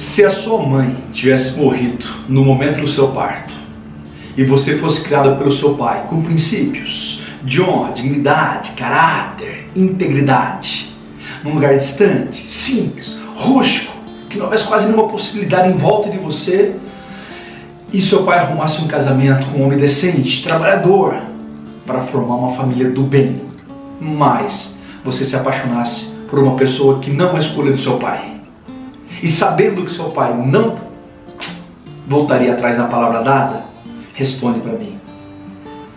Se a sua mãe tivesse morrido no momento do seu parto e você fosse criada pelo seu pai com princípios de honra, dignidade, caráter, integridade, num lugar distante, simples, rústico, que não houvesse quase nenhuma possibilidade em volta de você, e seu pai arrumasse um casamento com um homem decente, trabalhador, para formar uma família do bem, mas você se apaixonasse por uma pessoa que não é escolha do seu pai, e sabendo que seu pai não voltaria atrás na palavra dada, responde para mim.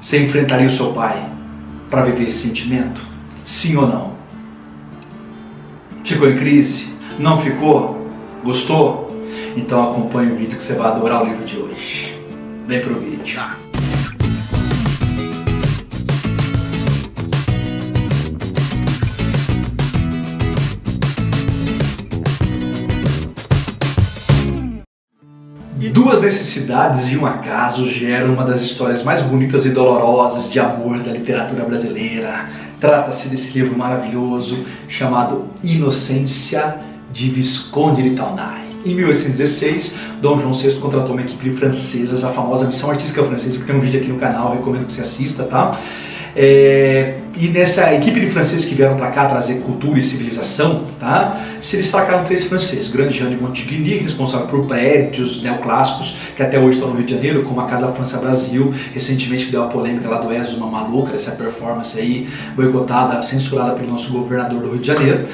Você enfrentaria o seu pai para viver esse sentimento? Sim ou não? Ficou em crise? Não ficou? Gostou? Então acompanhe o vídeo que você vai adorar o livro de hoje. Vem pro vídeo. Duas necessidades e um acaso geram uma das histórias mais bonitas e dolorosas de amor da literatura brasileira. Trata-se desse livro maravilhoso chamado Inocência, de Visconde de Tournai. Em 1816, Dom João VI contratou uma equipe de francesas, a famosa Missão Artística Francesa, que tem um vídeo aqui no canal, recomendo que você assista, tá? E nessa equipe de franceses que vieram para cá trazer cultura e civilização, tá? Se destacaram três franceses: Grande Jean de Montigny, responsável por prédios neoclássicos que até hoje estão no Rio de Janeiro, como a Casa França Brasil, recentemente que deu a polêmica lá do Exuma Maluca, dessa performance aí boicotada, censurada pelo nosso governador do Rio de Janeiro,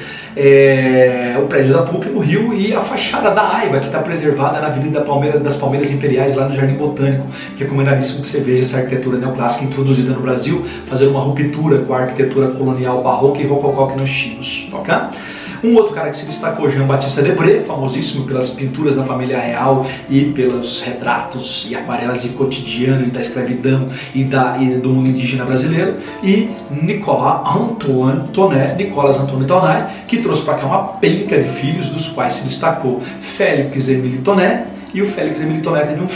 o prédio da PUC no Rio, e a fachada da AIBA, que está preservada na Avenida das Palmeiras Imperiais, lá no Jardim Botânico. Recomendadíssimo que você veja essa arquitetura neoclássica introduzida no Brasil, fazendo uma ruptura com a arquitetura colonial barroca e rococó que nós tínhamos, ok? Um outro cara que se destacou, Jean Baptiste Debré, famosíssimo pelas pinturas da família real e pelos retratos e aquarelas de cotidiano e da escravidão e do mundo indígena brasileiro, e Nicolas Antoine Tournai, que trouxe para cá uma penca de filhos, dos quais se destacou Félix Émile Tournai, e o Félix Émile Tournai teve um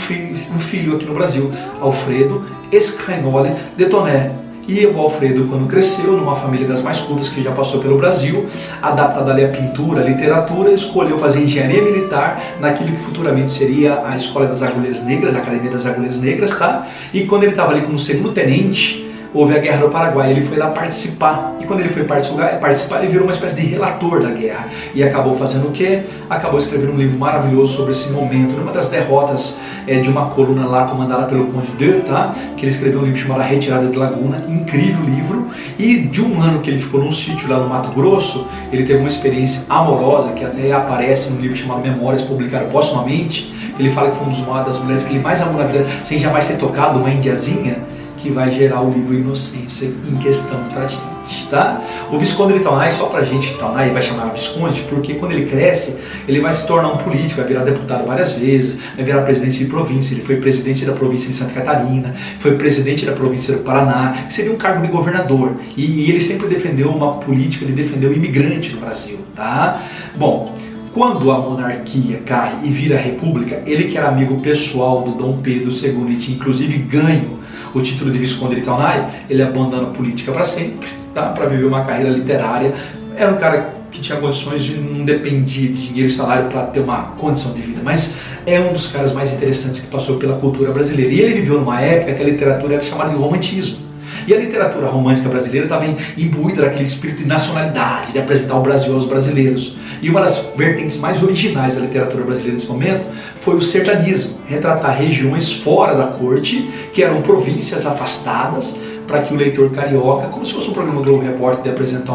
filho aqui no Brasil, Alfredo Escragnole de Tournai. E o Alfredo, quando cresceu, numa família das mais cultas que já passou pelo Brasil, adaptada ali à pintura, à literatura, escolheu fazer engenharia militar naquilo que futuramente seria a Escola das Agulhas Negras, a Academia das Agulhas Negras, tá? E quando ele estava ali como segundo tenente, houve a Guerra do Paraguai, ele foi lá participar, e quando ele foi participar, ele virou uma espécie de relator da guerra, e acabou fazendo o quê? Acabou escrevendo um livro maravilhoso sobre esse momento, numa das derrotas de uma coluna lá comandada pelo Conde d'Eu, tá? Que ele escreveu um livro chamado A Retirada de Laguna, incrível livro, e de um ano que ele ficou num sítio lá no Mato Grosso, ele teve uma experiência amorosa, que até aparece num livro chamado Memórias, publicado póstumamente. Ele fala que foi uma das mulheres que ele mais amou na vida, sem jamais ter tocado, uma indiazinha, que vai gerar o livro Inocência em questão pra gente, tá? O Visconde de Tournai, só pra gente Tournai, vai chamar Visconde, porque quando ele cresce, ele vai se tornar um político, vai virar deputado várias vezes, vai virar presidente de província. Ele foi presidente da província de Santa Catarina, foi presidente da província do Paraná, que seria um cargo de governador, e ele sempre defendeu uma política, ele defendeu o imigrante no Brasil, tá? Bom, quando a monarquia cai e vira a república, ele que era amigo pessoal do Dom Pedro II e tinha inclusive ganho o título de Visconde de Tournai, ele abandona a política para sempre, tá? Para viver uma carreira literária. Era um cara que tinha condições de não dependia de dinheiro e salário para ter uma condição de vida, mas é um dos caras mais interessantes que passou pela cultura brasileira. E ele viveu numa época que a literatura era chamada de romantismo. E a literatura romântica brasileira estava imbuída daquele espírito de nacionalidade, de apresentar o Brasil aos brasileiros. E uma das vertentes mais originais da literatura brasileira nesse momento foi o sertanismo, retratar regiões fora da corte, que eram províncias afastadas, para que o leitor carioca, como se fosse um programa do Globo Repórter, de apresentar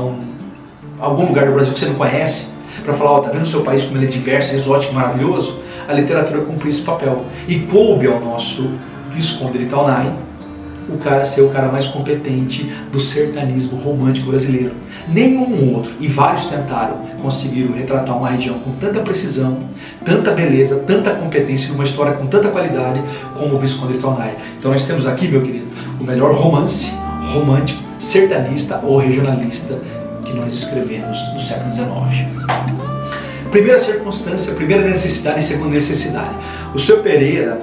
algum lugar do Brasil que você não conhece, para falar, ó, tá vendo o seu país como ele é diverso, exótico, maravilhoso? A literatura cumpria esse papel. E coube ao nosso Visconde de Tournai ser o cara mais competente do sertanismo romântico brasileiro. Nenhum outro, e vários tentaram, conseguiram retratar uma região com tanta precisão, tanta beleza, tanta competência, numa história com tanta qualidade como o Visconde de Tournai. Então nós temos aqui, meu querido, o melhor romance romântico, sertanista ou regionalista que nós escrevemos no século XIX. Primeira circunstância, primeira necessidade e segunda necessidade. O seu Pereira,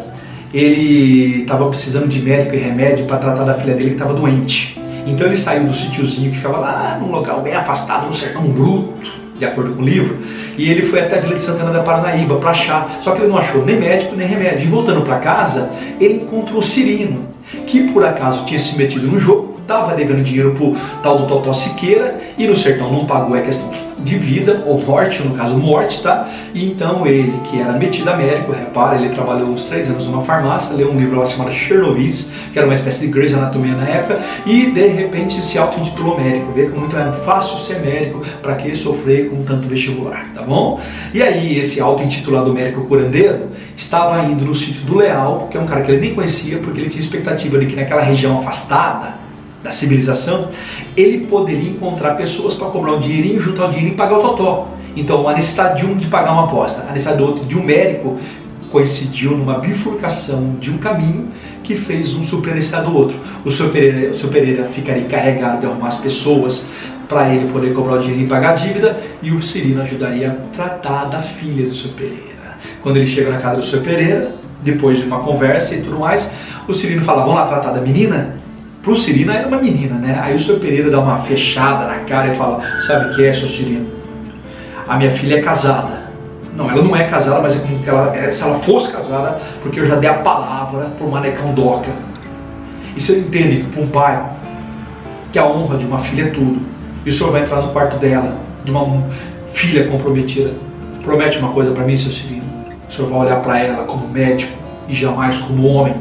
ele estava precisando de médico e remédio para tratar da filha dele que estava doente. Então ele saiu do sítiozinho que ficava lá num local bem afastado, no sertão bruto, de acordo com o livro, e ele foi até a Vila de Santana da Parnaíba para achar, só que ele não achou nem médico nem remédio. E voltando para casa, ele encontrou o Cirino, que por acaso tinha se metido no jogo, estava devendo dinheiro pro tal do Totó Siqueira, e no sertão não pagou, é questão de vida ou morte, no caso morte, tá? E então ele, que era metido a médico, repara, ele trabalhou uns 3 anos numa farmácia, leu um livro lá chamado Chernobyl, que era uma espécie de Grey's Anatomy na época, e de repente se auto-intitulou médico. Vê como é fácil ser médico, para que sofrer com tanto vestibular, tá bom? E aí esse auto-intitulado médico curandeiro estava indo no sítio do Leal, que é um cara que ele nem conhecia, porque ele tinha expectativa de que naquela região afastada da civilização, ele poderia encontrar pessoas para cobrar um dinheirinho, juntar o dinheiro e pagar o totó. Então a necessidade de um de pagar uma aposta, a necessidade do outro de um médico, coincidiu numa bifurcação de um caminho que fez um suprir a necessidade do outro. O seu Pereira ficaria encarregado de arrumar as pessoas para ele poder cobrar o dinheiro e pagar a dívida, e o Cirino ajudaria a tratar da filha do seu Pereira. Quando ele chega na casa do seu Pereira, depois de uma conversa e tudo mais, o Cirino fala: vamos lá tratar da menina? Pro Cirino era uma menina, né? Aí o seu Pereira dá uma fechada na cara e fala: sabe o que é, seu Cirino? A minha filha é casada. Não, ela não é casada, mas é como que ela, se ela fosse casada, porque eu já dei a palavra pro Manecão Doca. E você entende que para um pai, que a honra de uma filha é tudo, e o senhor vai entrar no quarto dela, de uma filha comprometida, promete uma coisa para mim, seu Cirino: o senhor vai olhar para ela como médico e jamais como homem.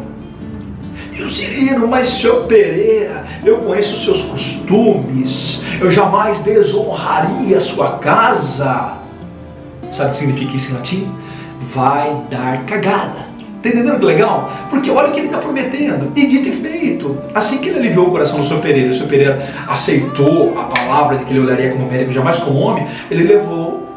E o Cirino: mas seu Pereira, eu conheço os seus costumes, eu jamais desonraria a sua casa. Sabe o que significa isso em latim? Vai dar cagada. Tá entendendo que legal? Porque olha o que ele está prometendo. E dito e feito. Assim que ele aliviou o coração do seu Pereira, o seu Pereira aceitou a palavra de que ele olharia como médico, jamais como homem, ele levou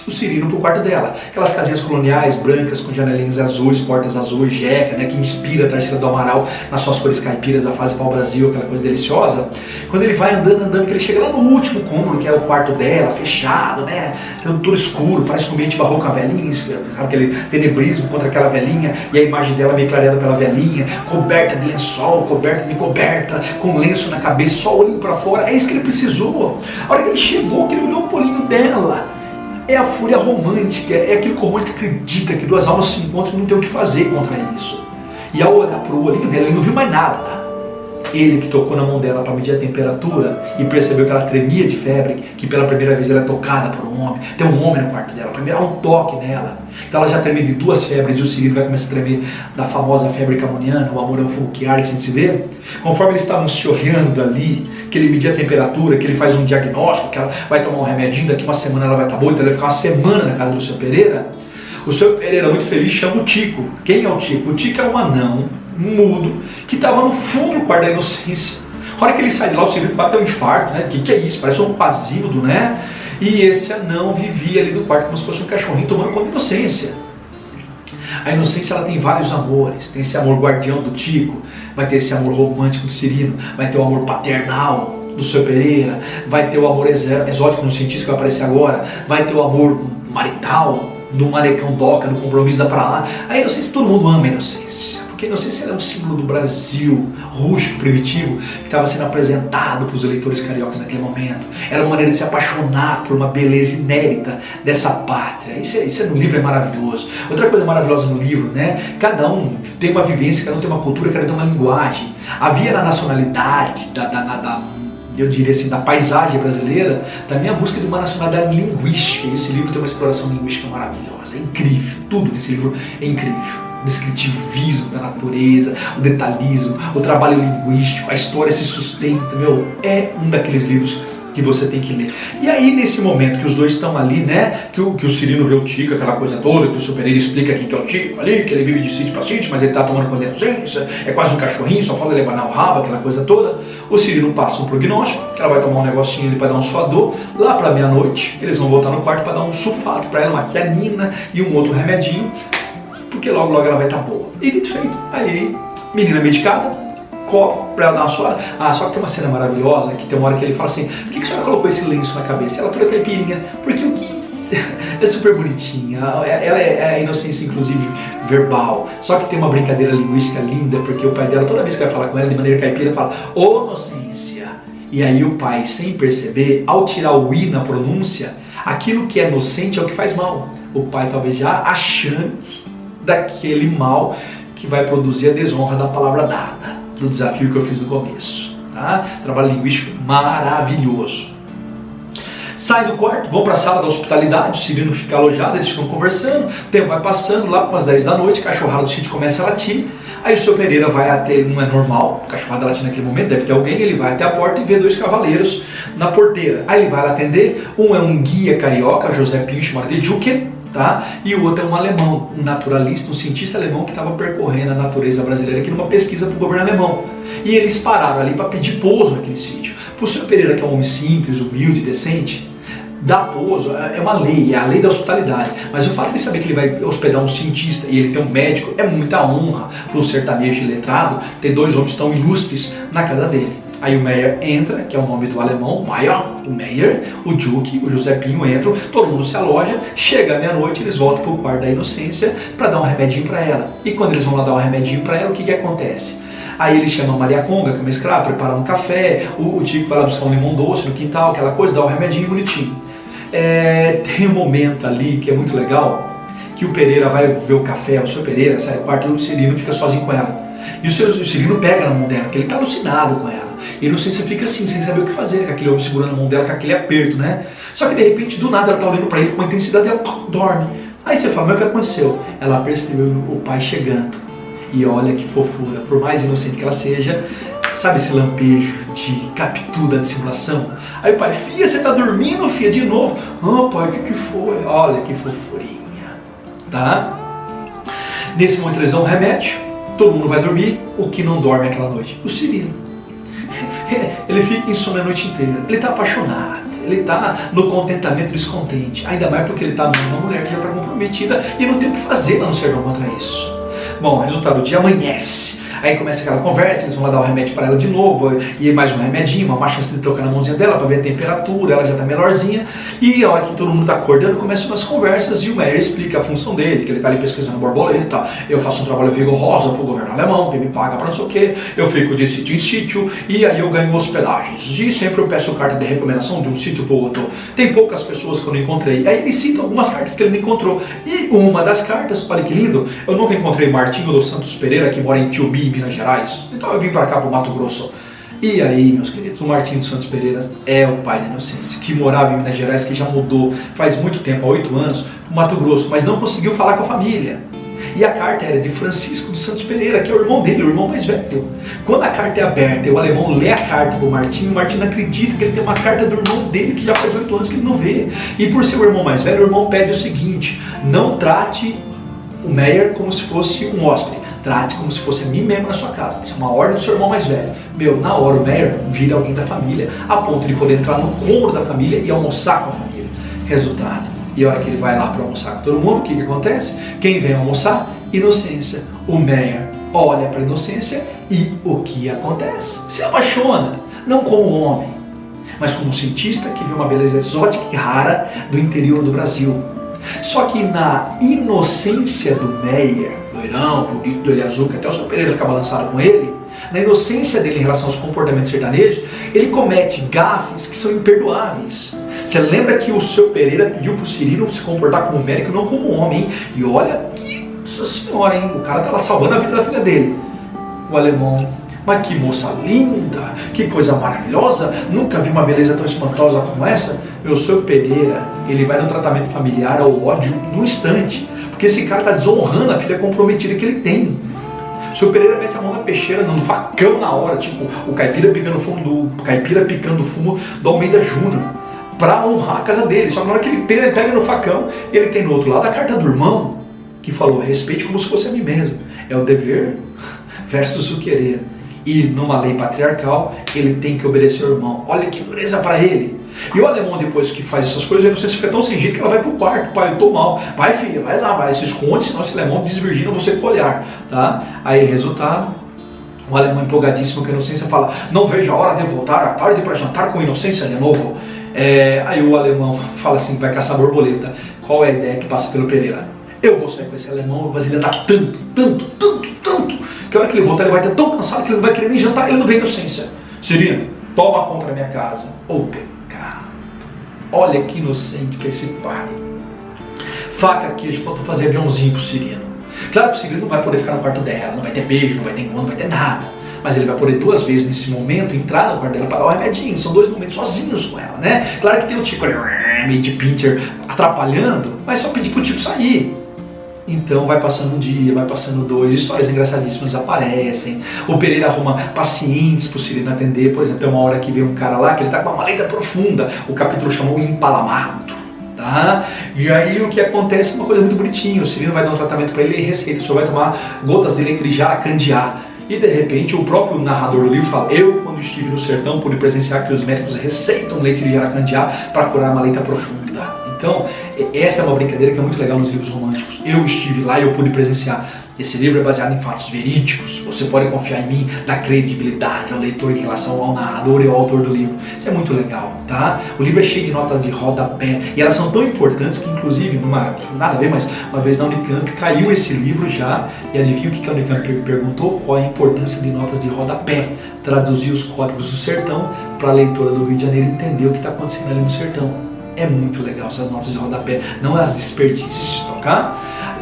o Cirino para o quarto dela. Aquelas casinhas coloniais brancas com janelinhas azuis, portas azuis, jeca, né, que inspira a Tarsila do Amaral nas suas cores caipiras, a fase pau-brasil, aquela coisa deliciosa. Quando ele vai andando, que ele chega lá no último cômodo, que é o quarto dela, fechado, né, tudo escuro, parece um ambiente barroco, a velhinha, sabe, aquele tenebrismo contra aquela velhinha, e a imagem dela meio clareada pela velhinha, coberta de lençol, coberta de coberta, com lenço na cabeça, só olhando para fora. É isso que ele precisou. A hora que ele chegou, que ele olhou o polinho dela, é a fúria romântica, é aquele que o romântico acredita que duas almas se encontram e não tem o que fazer contra isso. E ao olhar para o olhinho dela, ele não viu mais nada. Ele que tocou na mão dela para medir a temperatura e percebeu que ela tremia de febre, que pela primeira vez ela é tocada por um homem. Tem um homem no quarto dela, primeiro há um toque nela. Então ela já treme de 2 febres e o Cirino vai começar a tremer da famosa febre camoniana, o amor é um fogo que arde sem se ver. Conforme eles estavam se olhando ali, que ele media a temperatura, que ele faz um diagnóstico, que ela vai tomar um remedinho, daqui uma semana ela vai estar boa, então ele vai ficar uma semana na casa do seu Pereira. O seu Pereira, muito feliz, chama o Tico. Quem é o Tico? O Tico é um anão, um mudo, que estava no fundo do quarto da inocência. A hora que ele sai de lá, o Cirino bateu um infarto, né? O que é isso? Parece um pasívodo, né? E esse anão vivia ali do quarto como se fosse um cachorrinho tomando conta da inocência. A inocência, ela tem vários amores. Tem esse amor guardião do Tico, vai ter esse amor romântico do Cirino, vai ter o amor paternal do seu Pereira, vai ter o amor exótico no cientista que vai aparecer agora, vai ter o amor marital do Manecão Doca, do compromisso da pra lá. A inocência, todo mundo ama a inocência, porque a inocência era um símbolo do Brasil rústico, primitivo, que estava sendo apresentado para os eleitores cariocas naquele momento. Era uma maneira de se apaixonar por uma beleza inédita dessa pátria. Isso no livro é maravilhoso. Outra coisa maravilhosa no livro, né? Cada um tem uma vivência, cada um tem uma cultura, cada um tem uma linguagem. Havia na nacionalidade, eu diria assim, da paisagem brasileira, da minha busca de uma nacionalidade linguística. E esse livro tem uma exploração linguística maravilhosa, é incrível, tudo nesse livro é incrível. O descritivismo da natureza, o detalhismo, o trabalho linguístico, a história se sustenta, é um daqueles livros que você tem que ler. E aí, nesse momento que os dois estão ali, né, que o Cirino vê o Tico, aquela coisa toda, que o seu Pereira explica quem que é o Tico ali, que ele vive de sítio para sítio, mas ele tá tomando conta da inocência, é quase um cachorrinho, só falta ele abanar o rabo, aquela coisa toda. O Cirino passa um prognóstico, que ela vai tomar um negocinho ali para dar um suador, lá para meia-noite, eles vão voltar no quarto para dar um sulfato para ela, uma quianina e um outro remedinho, porque logo ela vai estar boa. E dito feito, aí, menina medicada, copo pra ela dar uma suada. Só que tem uma cena maravilhosa, que tem uma hora que ele fala assim: por que a senhora colocou esse lenço na cabeça? Ela toda caipirinha, porque o que é super bonitinha, ela é a inocência, inclusive, verbal. Só que tem uma brincadeira linguística linda, porque o pai dela, toda vez que vai falar com ela de maneira caipira, fala: ô inocência. E aí o pai, sem perceber, ao tirar o i na pronúncia, Aquilo que é inocente é o que faz mal. O pai talvez já achando daquele mal que vai produzir a desonra da palavra dada, do desafio que eu fiz no começo. Tá? Trabalho linguístico maravilhoso. Saem do quarto, vão para a sala da hospitalidade, o Cirino fica alojado, eles ficam conversando, o tempo vai passando, lá umas 10 da noite, a cachorrada do sítio começa a latir, aí o seu Pereira vai até, não é normal, a cachorrada latir naquele momento, deve ter alguém, ele vai até a porta e vê 2 cavaleiros na porteira. Aí ele vai lá atender, um é um guia carioca, José Pinho, chamado de Juque, tá? E o outro é um alemão, um naturalista, um cientista alemão que estava percorrendo a natureza brasileira aqui numa pesquisa para o governo alemão. E eles pararam ali para pedir pouso naquele sítio. Para o seu Pereira, que é um homem simples, humilde, decente, dar pouso é uma lei, é a lei da hospitalidade. Mas o fato de saber que ele vai hospedar um cientista e ele tem um médico é muita honra para um sertanejo letrado ter 2 homens tão ilustres na casa dele. Aí o Meyer entra, que é o nome do alemão, o Meyer, o Juque, o José Pinho entram, todo mundo se aloja, chega à meia-noite, eles voltam para o quarto da inocência para dar um remedinho para ela. E quando eles vão lá dar um remedinho para ela, o que acontece? Aí eles chamam a Maria Conga, que é uma escrava, preparam um café, o Tico vai lá buscar um limão doce no quintal, aquela coisa, dá um remedinho bonitinho. Tem um momento ali que é muito legal, que o Pereira vai ver o café, o seu Pereira sai do quarto e o Cirino fica sozinho com ela. E o Cirino pega na mão dela, porque ele está alucinado com ela. E a inocência fica assim, sem saber o que fazer, com aquele homem segurando a mão dela, com aquele aperto, né? Só que de repente, do nada, ela está olhando para ele com uma intensidade e ela dorme. Aí você fala, mas o que aconteceu? Ela percebeu o pai chegando. E olha que fofura, por mais inocente que ela seja, sabe esse lampejo de captura da dissimulação? Aí o pai, filha, você tá dormindo, filha, de novo? Ah, pai, o que foi? Olha que fofurinha, tá? Nesse momento eles dão um remédio, todo mundo vai dormir, o que não dorme aquela noite? O Cirino. Ele fica insônia a noite inteira, ele tá apaixonado, ele tá no contentamento descontente, ainda mais porque ele tá numa mulher que já tá comprometida e não tem o que fazer lá no sertão contra isso. Bom, resultado, o dia amanhece. Aí começa aquela conversa, eles vão lá dar o remédio para ela de novo, e mais um remedinho, uma chance de tocar na mãozinha dela para ver a temperatura, ela já está melhorzinha, e a hora que todo mundo está acordando, começam umas conversas, e o Meyer explica a função dele, que ele está ali pesquisando borboleta, eu faço um trabalho rigoroso para o governo alemão, que me paga para não sei o que, eu fico de sítio em sítio, e aí eu ganho hospedagens, e sempre eu peço carta de recomendação de um sítio para o outro, tem poucas pessoas que eu não encontrei, aí ele cita algumas cartas que ele não encontrou, e uma das cartas, olha que lindo, eu nunca encontrei Martinho dos Santos Pereira, que mora em Tiubi, Minas Gerais, então eu vim para cá, para o Mato Grosso. E aí, meus queridos, o Martinho dos Santos Pereira é o pai da inocência, que morava em Minas Gerais, que já mudou faz muito tempo, há 8 anos, para o Mato Grosso, mas não conseguiu falar com a família. E a carta era de Francisco dos Santos Pereira, que é o irmão dele, o irmão mais velho. Quando a carta é aberta e o alemão lê a carta para o Martinho não acredita que ele tem uma carta do irmão dele, que já faz 8 anos que ele não vê. E por ser o irmão mais velho, o irmão pede o seguinte: não trate o Meyer como se fosse um hóspede. Trate como se fosse a mim mesmo na sua casa. Isso é uma ordem do seu irmão mais velho. Na hora o Meyer vira alguém da família, a ponto de poder entrar no cômodo da família e almoçar com a família. Resultado. E a hora que ele vai lá para almoçar com todo mundo, o que acontece? Quem vem almoçar? Inocência. O Meyer olha para a inocência e o que acontece? Se apaixona. Não como homem, mas como um cientista que vê uma beleza exótica e rara do interior do Brasil. Só que na inocência do Meyer, loirão, bonito, do olho azul, que até o seu Pereira fica balançado com ele, na inocência dele em relação aos comportamentos sertanejos, ele comete gafes que são imperdoáveis. Você lembra que o seu Pereira pediu para o Cirino se comportar como médico, não como homem, hein? E olha que, nossa senhora, hein? O cara estava salvando a vida da filha dele. O alemão, mas que moça linda, que coisa maravilhosa, nunca vi uma beleza tão espantosa como essa. O seu Pereira, ele vai no tratamento familiar ao ódio no instante, porque esse cara está desonrando a filha comprometida que ele tem. O seu Pereira mete a mão na peixeira, no facão na hora, tipo o caipira picando fumo do Almeida Júnior, para honrar a casa dele. Só que na hora que ele pega no facão, ele tem no outro lado a carta do irmão, que falou: respeite como se fosse a mim mesmo. É o dever versus o querer. E numa lei patriarcal, ele tem que obedecer ao irmão. Olha que dureza para ele. E o alemão, depois que faz essas coisas, eu não sei se fica tão sem jeito que ela vai pro quarto. Pai, eu tô mal. Vai, filha, vai lá, vai, se esconde, senão esse alemão desvirgina você com o olhar, tá? Aí, resultado, o alemão empolgadíssimo com a inocência fala: não vejo a hora de voltar à tarde para jantar com inocência de novo. Aí o alemão fala assim, vai caçar borboleta. Qual é a ideia que passa pelo Pereira? Eu vou sair com esse alemão, mas ele anda tanto, que a hora que ele voltar, ele vai estar tão cansado que ele não vai querer nem jantar, ele não vem inocência. Cirino, toma contra a minha casa. Ô pecado. Olha que inocente que é esse pai. Faca, queijo, faltou fazer aviãozinho pro Cirino. Claro que o Cirino não vai poder ficar no quarto dela, não vai ter beijo, não vai ter encontro, não vai ter nada. Mas ele vai poder 2 vezes nesse momento entrar no quarto dela para dar o remedinho. São 2 momentos sozinhos com ela, né? Claro que tem o Tico ali, meio de pincher, atrapalhando, mas só pedir pro Tico sair. Então vai passando um dia, vai passando 2, histórias engraçadíssimas aparecem. O Pereira arruma pacientes pro Cirino atender. Por exemplo, tem uma hora que vem um cara lá que ele tá com uma maleta profunda. O capítulo chamou Empalamado. Tá? E aí o que acontece é uma coisa muito bonitinha. O Cirino vai dar um tratamento para ele e receita. O senhor vai tomar gotas de leite de jaracandiá. E de repente o próprio narrador do livro fala: eu, quando estive no sertão, pude presenciar que os médicos receitam leite de jaracandiá para curar uma maleta profunda. Então, essa é uma brincadeira que é muito legal nos livros românticos. Eu estive lá e eu pude presenciar. Esse livro é baseado em fatos verídicos. Você pode confiar em mim, dar credibilidade ao leitor em relação ao narrador e ao autor do livro. Isso é muito legal, tá? O livro é cheio de notas de rodapé e elas são tão importantes que, inclusive, nada a ver, mas uma vez na Unicamp caiu esse livro já. E adivinha o que a Unicamp perguntou? Qual é a importância de notas de rodapé? Traduzir os códigos do sertão para a leitora do Rio de Janeiro entender o que está acontecendo ali no sertão. É muito legal essas notas de rodapé, não as desperdícios, ok?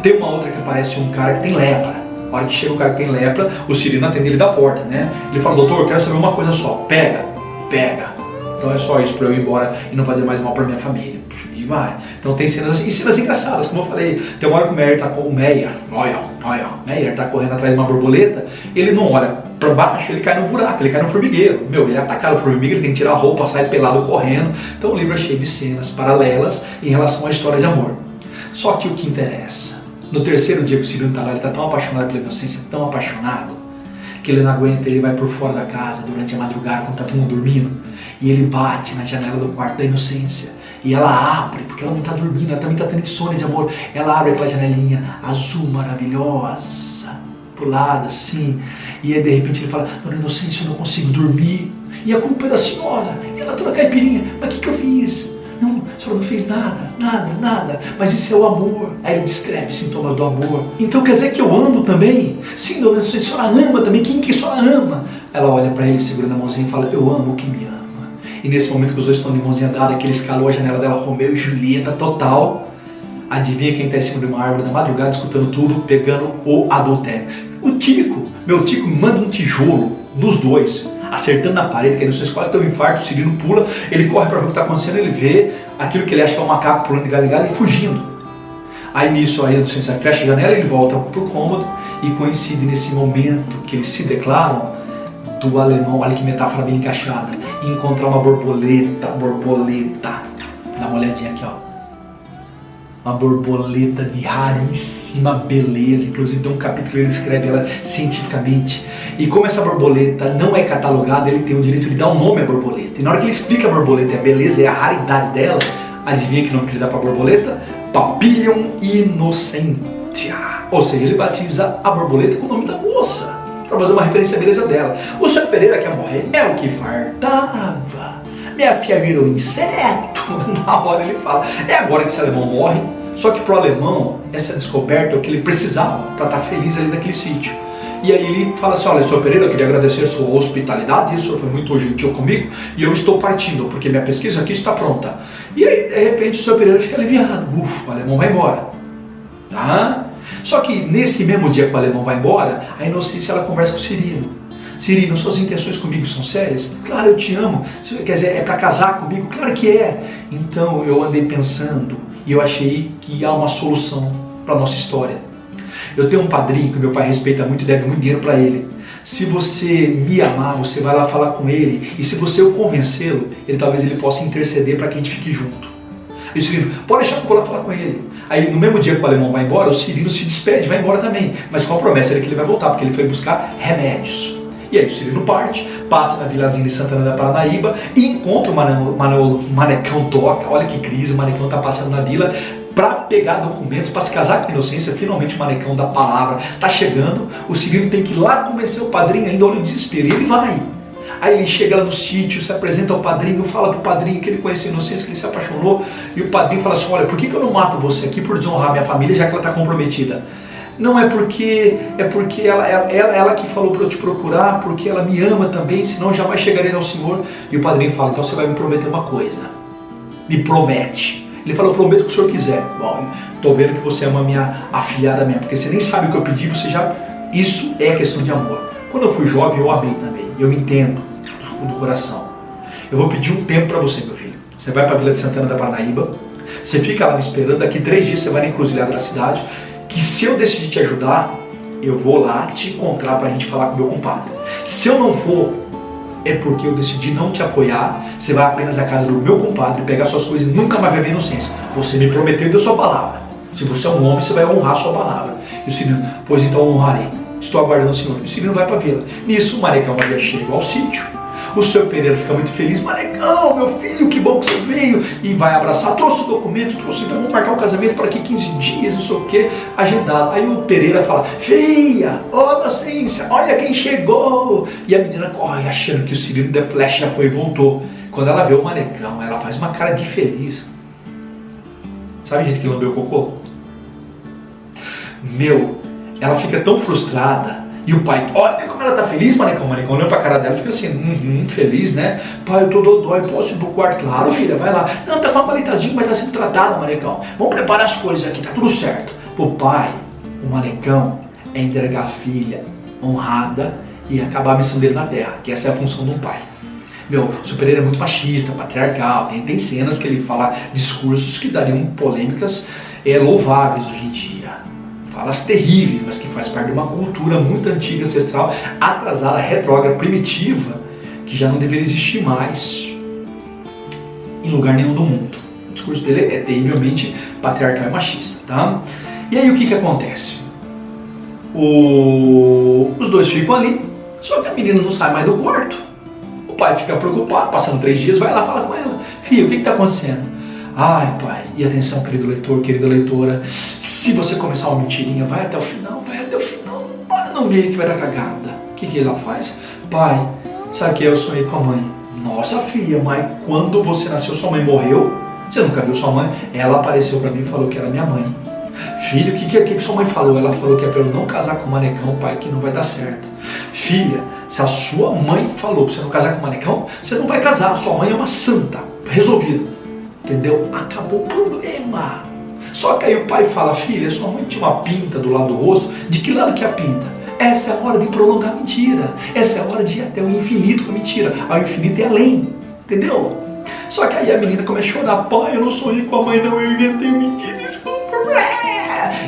Tem uma outra que aparece um cara que tem lepra. A hora que chega o cara que tem lepra, o Cirino atende ele da porta, né? Ele fala: doutor, eu quero saber uma coisa só, pega. Então é só isso para eu ir embora e não fazer mais mal para minha família. E vai. Então tem cenas engraçadas, como eu falei. Tem uma hora que o Meyer tá com o Meyer, Meyer tá correndo atrás de uma borboleta, ele não olha para baixo, ele cai no buraco, ele cai no formigueiro. Ele é atacado por formiga, ele tem que tirar a roupa, sai pelado correndo. Então o livro é cheio de cenas paralelas em relação à história de amor. Só que o que interessa, no 3º dia que o Cirino tá lá, ele tá tão apaixonado pela inocência, tão apaixonado, que ele não aguenta, ele vai por fora da casa durante a madrugada, quando tá todo mundo dormindo, e ele bate na janela do quarto da inocência. E ela abre, porque ela não está dormindo, ela também está tendo insônia de amor. Ela abre aquela janelinha azul maravilhosa, pro lado assim. E aí de repente ele fala: dona Inocência, eu não consigo dormir. E a culpa é da senhora. E ela toda caipirinha: mas o que eu fiz? Não, a senhora não fez nada. Mas isso é o amor. Aí ele descreve sintomas do amor. Então quer dizer que eu amo também? Sim, dona Inocência, a senhora ama também. Quem que a senhora ama? Ela olha para ele, segurando a mãozinha e fala: eu amo o que me ama. E nesse momento que os dois estão de mãozinha dada, que ele escalou a janela dela, Romeu e Julieta total, adivinha quem está em cima de uma árvore da madrugada, escutando tudo, pegando o adultério? O Tico. Meu Tico manda um tijolo nos dois, acertando na parede, que a Inocência quase tem um infarto, o Cirino pula, ele corre para ver o que está acontecendo, ele vê aquilo que ele acha que é um macaco pulando de galho em galho e fugindo. Aí nisso a Inocência fecha a janela, ele volta pro cômodo e coincide nesse momento que eles se declaram do alemão, olha que metáfora bem encaixada, e encontrar uma borboleta, dá uma olhadinha aqui, ó, uma borboleta de raríssima beleza, inclusive tem um capítulo que ele escreve ela cientificamente, e como essa borboleta não é catalogada, ele tem o direito de dar um nome à borboleta, e na hora que ele explica a borboleta, a beleza e a raridade dela, adivinha que nome que ele dá para a borboleta? Papilion innocentia, ou seja, ele batiza a borboleta com o nome da moça, para fazer uma referência à beleza dela. O Sr. Pereira quer morrer, é o que fartava. Minha filha virou inseto. Na hora ele fala: é agora que esse alemão morre. Só que pro alemão, essa descoberta é o que ele precisava para estar feliz ali naquele sítio. E aí ele fala assim: olha, Sr. Pereira, eu queria agradecer a sua hospitalidade, o senhor foi muito gentil comigo, e eu estou partindo, porque minha pesquisa aqui está pronta. E aí, de repente, o Sr. Pereira fica aliviado. Ufa, o alemão vai embora. Tá? Só que nesse mesmo dia que o alemão vai embora, a Inocência ela conversa com o Cirino. Cirino, suas intenções comigo são sérias? Claro, eu te amo. Quer dizer, é para casar comigo? Claro que é. Então eu andei pensando e eu achei que há uma solução para a nossa história. Eu tenho um padrinho que meu pai respeita muito e deve muito dinheiro para ele. Se você me amar, você vai lá falar com ele, e se você o convencê-lo, talvez ele possa interceder para que a gente fique junto. E o Cirino: pode deixar que eu vou lá falar com ele. Aí no mesmo dia que o alemão vai embora, o Cirino se despede, vai embora também. Mas com a promessa de que ele vai voltar, porque ele foi buscar remédios. E aí o Cirino parte, passa na vilazinha de Santana da Paranaíba e encontra o Manecão Toca. Olha que crise, o Manecão está passando na vila para pegar documentos, para se casar com a Inocência. Finalmente o Manecão da palavra está chegando. O Cirino tem que ir lá convencer o padrinho, ainda olha o desespero, e ele vai. Aí ele chega lá no sítio, se apresenta ao padrinho, fala pro padrinho que ele conheceu a Inocência, que ele se apaixonou, e o padrinho fala assim: olha, por que eu não mato você aqui por desonrar minha família, já que ela está comprometida? Não, é porque ela que falou para eu te procurar, porque ela me ama também, senão jamais chegarei ao senhor. E o padrinho fala: então você vai me prometer uma coisa. Me promete. Ele falou, prometo o que o senhor quiser. Bom, tô vendo que você ama minha afilhada mesmo, porque você nem sabe o que eu pedi, você já... Isso é questão de amor. Quando eu fui jovem, eu amei também. Eu me entendo do coração. Eu vou pedir um tempo para você, meu filho. Você vai para a Vila de Santana da Parnaíba, você fica lá me esperando, daqui 3 dias você vai na encruzilhada da cidade, que se eu decidir te ajudar, eu vou lá te encontrar pra gente falar com o meu compadre. Se eu não for, é porque eu decidi não te apoiar, você vai apenas à casa do meu compadre, pegar suas coisas e nunca mais vai ver inocência. Você me prometeu e deu sua palavra. Se você é um homem, você vai honrar sua palavra. E o Cirino, pois então eu honrarei. Estou aguardando o senhor. E o Cirino vai para a vila. Nisso, o Manecão Maria chega ao sítio. O senhor Pereira fica muito feliz. Manecão, meu filho, que bom que você veio. E vai abraçar. Trouxe o documento, trouxe. Então vamos marcar o casamento para aqui 15 dias, não sei o que, agendado. Aí o Pereira fala, filha, ô inocência, olha quem chegou. E a menina corre achando que o Cirino da flecha já foi e voltou. Quando ela vê o Manecão, ela faz uma cara de feliz. Sabe gente que lambeu o cocô? Meu, ela fica tão frustrada. E o pai, olha como ela tá feliz, Manecão. O Manecão olhando pra cara dela e fica assim, feliz, né? Pai, eu tô dodói, posso ir pro quarto? Claro, filha, vai lá. Não, tá com uma paletazinha, vai estar sendo tratada, Manecão. Vamos preparar as coisas aqui, tá tudo certo. O pai, o Manecão, é entregar a filha honrada e acabar a missão dele na terra, que essa é a função de um pai. Meu, o Super Pereira é muito machista, patriarcal, tem cenas que ele fala discursos que dariam polêmicas louváveis hoje em dia. Falas terríveis, mas que faz parte de uma cultura muito antiga, ancestral, atrasada, retrógrada, primitiva, que já não deveria existir mais em lugar nenhum do mundo. O discurso dele é terrivelmente patriarcal e machista, tá? E aí o que acontece? Os dois ficam ali, só que a menina não sai mais do quarto. O pai fica preocupado, passando 3 dias, vai lá falar com ela. Filho, o que está acontecendo? Ai, pai, e atenção, querido leitor, querida leitora, se você começar uma mentirinha, vai até o final, para não ver que vai dar cagada. O que ela faz? Pai, sabe que eu sonhei com a mãe? Nossa, filha, mas quando você nasceu, sua mãe morreu? Você nunca viu sua mãe? Ela apareceu para mim e falou que era minha mãe. Filho, o que sua mãe falou? Ela falou que é para eu não casar com o Manecão, pai, que não vai dar certo. Filha, se a sua mãe falou para você não casar com o Manecão, você não vai casar, sua mãe é uma santa. Resolvido. Entendeu? Acabou o problema. Só que aí o pai fala, filha, sua mãe tinha uma pinta do lado do rosto. De que lado que é a pinta? Essa é a hora de prolongar a mentira. Essa é a hora de ir até o infinito com a mentira. Ao infinito e além. Entendeu? Só que aí a menina começa a chorar. Pai, eu não sonhei com a mãe, não. Eu inventei mentira, desculpa.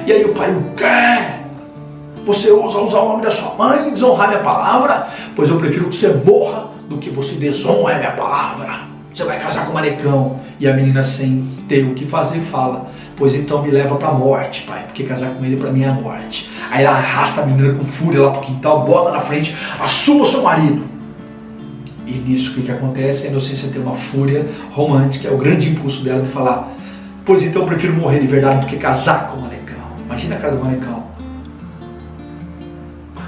E aí o pai, o quê? Você ousa usar o nome da sua mãe e desonrar minha palavra? Pois eu prefiro que você morra do que você desonre a minha palavra. Você vai casar com o Manecão. E a menina, sem ter o que fazer, fala, pois então me leva pra morte, pai, porque casar com ele pra mim é a morte. Aí ela arrasta a menina com fúria lá pro quintal, bota na frente, assuma o seu marido. E nisso o que acontece? A inocência tem uma fúria romântica, é o grande impulso dela de falar, pois então eu prefiro morrer de verdade do que casar com o Manecão. Imagina a cara do Manecão.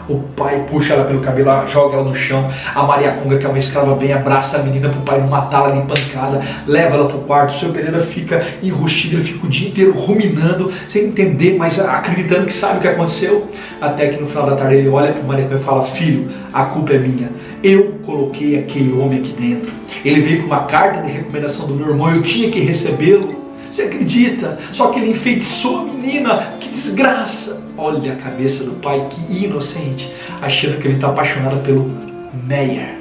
O pai puxa ela pelo cabelo, joga ela no chão. A Maria Conga, que é uma escrava, vem, abraça a menina pro pai não matá-la de pancada, leva ela pro quarto. O seu Pereira fica enrustido, ele fica o dia inteiro ruminando, sem entender, mas acreditando que sabe o que aconteceu. Até que no final da tarde ele olha pro Manecão e fala, filho, a culpa é minha. Eu coloquei aquele homem aqui dentro. Ele veio com uma carta de recomendação do meu irmão, eu tinha que recebê-lo. Você acredita? Só que ele enfeitiçou a menina. Que desgraça! Olha a cabeça do pai, que inocente, achando que ele está apaixonado pelo Meyer.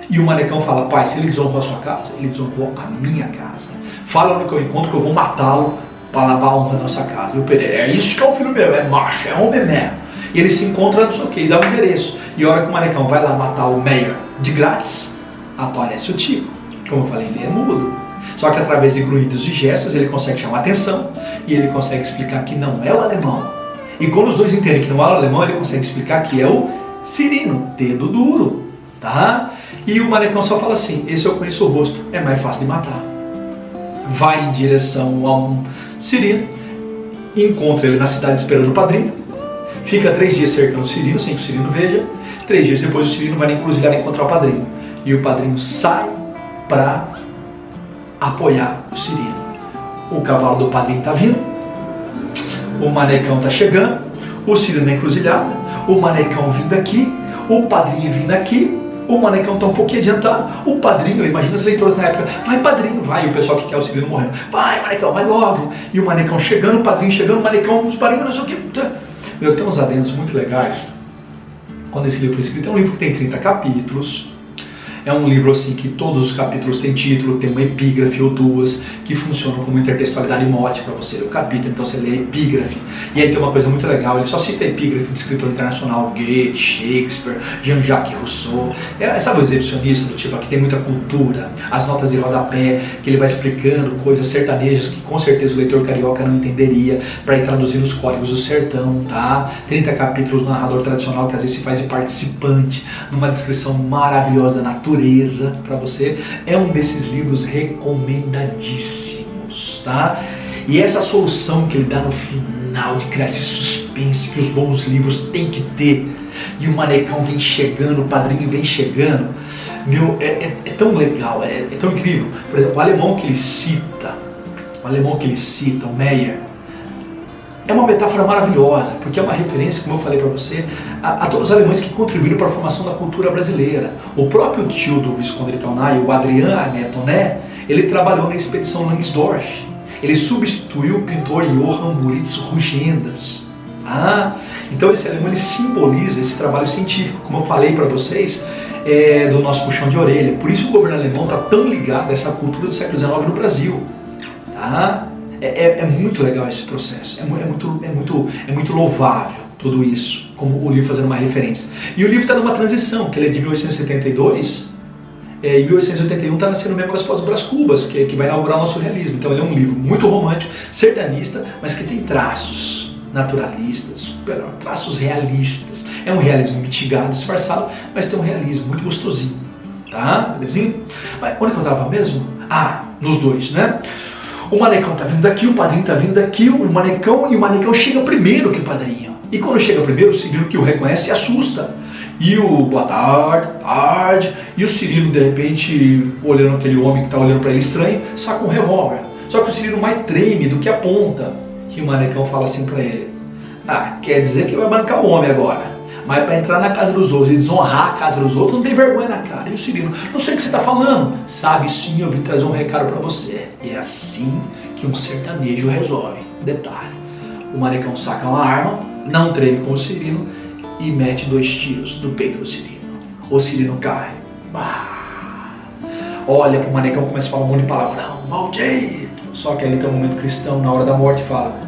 E o Manecão fala, pai, se ele desonrou a sua casa, ele desonrou a minha casa. Fala no que eu encontro que eu vou matá-lo para lavar a honra da nossa casa. E o Pereira, é isso que é o filho meu, é macho, é homem mesmo. E ele se encontra, não sei o que, e dá um endereço. E a hora que o Manecão vai lá matar o Meyer de grátis, aparece o Tico. Como eu falei, ele é mudo. Só que através de grunhidos e gestos ele consegue chamar atenção e ele consegue explicar que não é o alemão. E quando os dois entendem que não é o alemão, ele consegue explicar que é o Cirino, dedo duro, tá? E o Manecão só fala assim, esse eu conheço o rosto, é mais fácil de matar. Vai em direção a um Cirino, encontra ele na cidade esperando o padrinho, fica 3 dias cercando o Cirino, sem que o Cirino veja. 3 dias depois o Cirino vai na encruzilhada encontrar o padrinho. E o padrinho sai para apoiar o Cirino. O cavalo do padrinho está vindo, o Manecão está chegando, o Cirino na encruzilhada, o Manecão vindo aqui, o padrinho vindo aqui, O Manecão está um pouquinho adiantado. O Padrinho, imagina os leitores na época, vai Padrinho, vai. E o pessoal que quer o Cirino morrendo, vai Manecão, vai logo. E o Manecão chegando, o Padrinho chegando, o Manecão, os Padrinhos, não sei o que. Meu, tem uns adendos muito legais. Quando esse livro foi escrito, é um livro que tem 30 capítulos. É um livro assim que todos os capítulos têm título, tem uma epígrafe ou duas que funcionam como intertextualidade mote para você ler o capítulo, então você lê a epígrafe. E aí tem uma coisa muito legal, ele só cita a epígrafe de escritor internacional, Goethe, Shakespeare, Jean-Jacques Rousseau. Sabe o exibicionista do tipo, aqui tem muita cultura, as notas de rodapé, que ele vai explicando coisas sertanejas que com certeza o leitor carioca não entenderia, para ir traduzindo os códigos do sertão, tá? 30 capítulos do narrador tradicional que às vezes se faz de participante, numa descrição maravilhosa da natureza para você. É um desses livros recomendadíssimos, tá? E essa solução que ele dá no final de criar esse suspense que os bons livros têm que ter, e o Manecão vem chegando, o Padrinho vem chegando, meu, é tão legal, é tão incrível. Por exemplo, o alemão que ele cita, o Meyer, é uma metáfora maravilhosa, porque é uma referência, como eu falei para você, a todos os alemães que contribuíram para a formação da cultura brasileira. O próprio tio do Visconde de Taunay, o Adrien Toné, ele trabalhou na expedição Langsdorff. Ele substituiu o pintor Johann Moritz Rugendas. Então esse alemão ele simboliza esse trabalho científico, como eu falei para vocês, do nosso puxão de orelha. Por isso o governo alemão está tão ligado a essa cultura do século XIX no Brasil. Tá? É muito legal esse processo, é muito louvável tudo isso, como o livro fazendo uma referência. E o livro está numa transição, que ele é de 1872, e em 1881 está nascendo o Memórias Pós-Brás Cubas, que vai inaugurar o nosso realismo. Então ele é um livro muito romântico, sertanista, mas que tem traços naturalistas, traços realistas. É um realismo mitigado, disfarçado, mas tem um realismo muito gostosinho, tá? Belezinho? Mas onde que eu estava mesmo? Nos dois, né? O Manecão está vindo daqui, o Padrinho está vindo daqui, o Manecão chega primeiro que o Padrinho. E quando chega primeiro, o Cirino que o reconhece se assusta. E o boa tarde, e o Cirino de repente, olhando aquele homem que está olhando para ele estranho, saca um revólver. Só que o Cirino mais treme do que aponta. E o Manecão fala assim para ele, quer dizer que vai bancar o homem agora. Mas para entrar na casa dos outros e desonrar a casa dos outros, não tem vergonha na cara. E o Cirino, não sei o que você está falando. Sabe sim, eu vim trazer um recado para você. E é assim que um sertanejo resolve. Detalhe, o Manecão saca uma arma, não treme com o Cirino e mete 2 tiros no peito do Cirino. O Cirino cai. Olha pro Manecão, começa a falar um monte de palavrão. Maldito! Só que ali tem um momento cristão, na hora da morte, fala,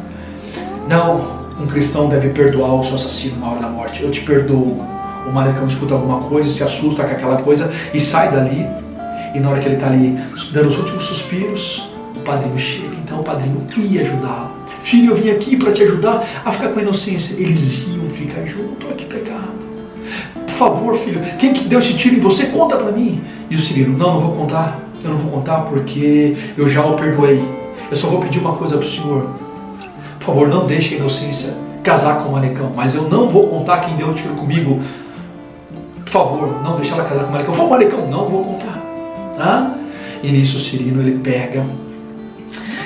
não, um cristão deve perdoar o seu assassino na hora da morte. Eu te perdoo. O Manecão escuta alguma coisa, se assusta com aquela coisa e sai dali. E na hora que ele está ali dando os últimos suspiros, o Padrinho chega. Então o Padrinho ia ajudá-lo. Filho, eu vim aqui para te ajudar a ficar com a inocência. Eles iam ficar juntos. Olha que pecado. Por favor, filho, quem que deu esse tiro em você? Conta para mim. E o Cirino, não vou contar. Eu não vou contar porque eu já o perdoei. Eu só vou pedir uma coisa para o senhor. Por favor, não deixe a inocência casar com o Manecão, mas eu não vou contar quem deu o tiro comigo. Por favor, não deixe ela casar com o Manecão. Foi o Manecão, não vou contar. E nisso o Cirino ele pega,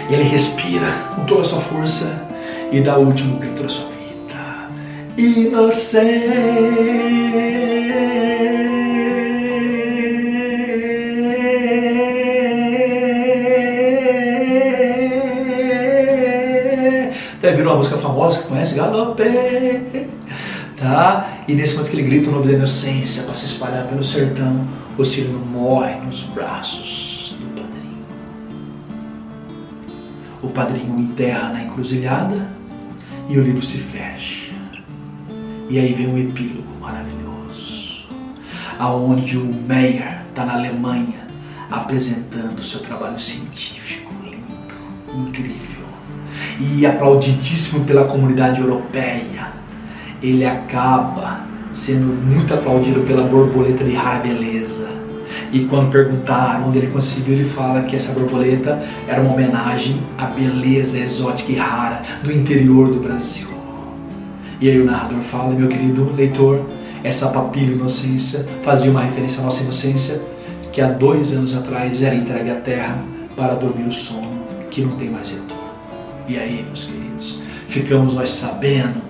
ele respira com toda a sua força e dá o último grito da sua vida. Inocente. Até virou uma música famosa que conhece, Galopé, tá? E nesse momento que ele grita o nome da inocência para se espalhar pelo sertão, o Cirino morre nos braços do Padrinho. O Padrinho enterra na encruzilhada e o livro se fecha. E aí vem um epílogo maravilhoso, aonde o Meyer está na Alemanha apresentando o seu trabalho científico lindo, incrível. E aplaudidíssimo pela comunidade europeia, ele acaba sendo muito aplaudido pela borboleta de rara beleza. E quando perguntaram onde ele conseguiu, ele fala que essa borboleta era uma homenagem à beleza exótica e rara do interior do Brasil. E aí o narrador fala, meu querido leitor, essa papilha inocência fazia uma referência à nossa inocência, que há 2 anos atrás era entregue à terra para dormir o sono que não tem mais retorno. E aí, meus queridos, ficamos nós sabendo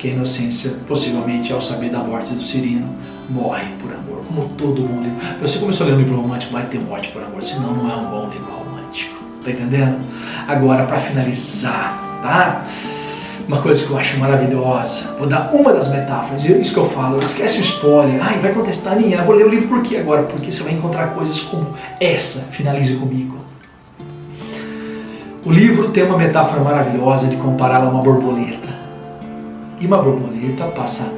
que a inocência, possivelmente ao saber da morte do Cirino, morre por amor, como todo bom livro. Você começou a ler um livro romântico, vai ter morte por amor, senão não é um bom livro romântico. Tá entendendo? Agora, para finalizar, tá? Uma coisa que eu acho maravilhosa, vou dar uma das metáforas, isso que eu falo, esquece o spoiler, ai, vai contestar, Ninha, eu vou ler o livro por quê agora? Porque você vai encontrar coisas como essa, finalize comigo. O livro tem uma metáfora maravilhosa de compará-la a uma borboleta. E uma borboleta passa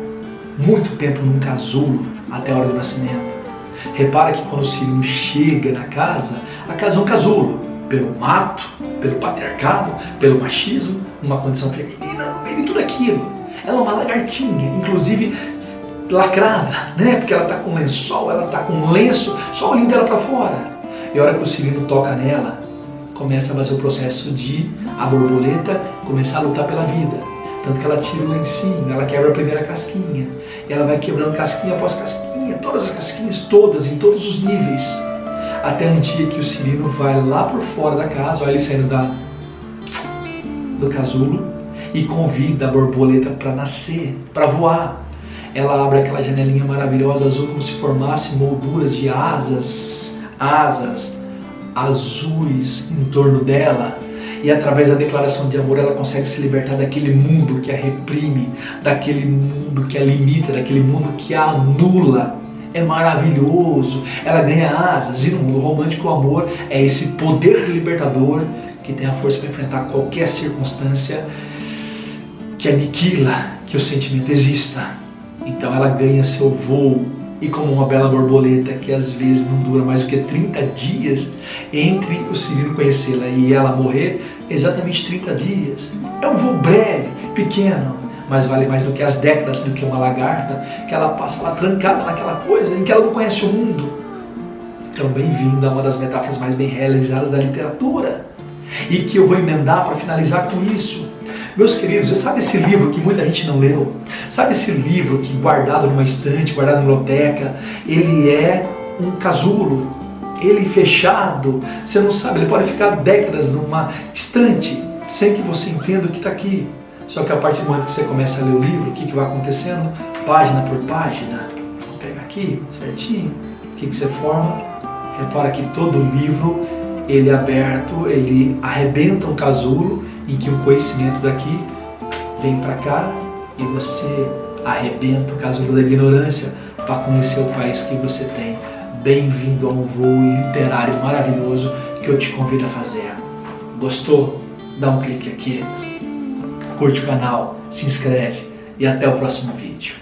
muito tempo num casulo até a hora do nascimento. Repara que quando o Cirino chega na casa, a casa é um casulo, pelo mato, pelo patriarcado, pelo machismo, uma condição feminina, no meio de tudo aquilo. Ela é uma lagartinha, inclusive lacrada, né? Porque ela está com lençol, ela está com um lenço, só o olhinho dela para fora. E a hora que o Cirino toca nela, começa a fazer o processo de a borboleta começar a lutar pela vida. Tanto que ela tira o lencinho, ela quebra a primeira casquinha. E ela vai quebrando casquinha após casquinha, todas as casquinhas, todas, em todos os níveis. Até um dia que o Cirino vai lá por fora da casa, olha ele saindo do casulo, e convida a borboleta para nascer, para voar. Ela abre aquela janelinha maravilhosa azul como se formasse molduras de asas azuis em torno dela. E através da declaração de amor ela consegue se libertar daquele mundo que a reprime, daquele mundo que a limita, daquele mundo que a anula. É maravilhoso, ela ganha asas, e no mundo romântico o amor é esse poder libertador que tem a força para enfrentar qualquer circunstância que aniquila que o sentimento exista. Então ela ganha seu voo, e como uma bela borboleta que às vezes não dura mais do que 30 dias entre o Cirino conhecê-la e ela morrer, exatamente 30 dias. É um voo breve, pequeno, mas vale mais do que as décadas, do que uma lagarta que ela passa lá trancada naquela coisa em que ela não conhece o mundo. Então, bem-vindo a uma das metáforas mais bem realizadas da literatura, e que eu vou emendar para finalizar com isso. Meus queridos, você sabe esse livro que muita gente não leu? Sabe esse livro que guardado numa estante, guardado na biblioteca, ele é um casulo, ele fechado, você não sabe, ele pode ficar décadas numa estante, sem que você entenda o que está aqui. Só que a partir do momento que você começa a ler o livro, o que vai acontecendo? Página por página, vou pegar aqui, certinho, o que você forma? Repara que todo livro, ele é aberto, ele arrebenta um casulo, em que o conhecimento daqui vem para cá e você arrebenta o casulo da ignorância para conhecer o país que você tem. Bem-vindo a um voo literário maravilhoso que eu te convido a fazer. Gostou? Dá um clique aqui, curte o canal, se inscreve e até o próximo vídeo.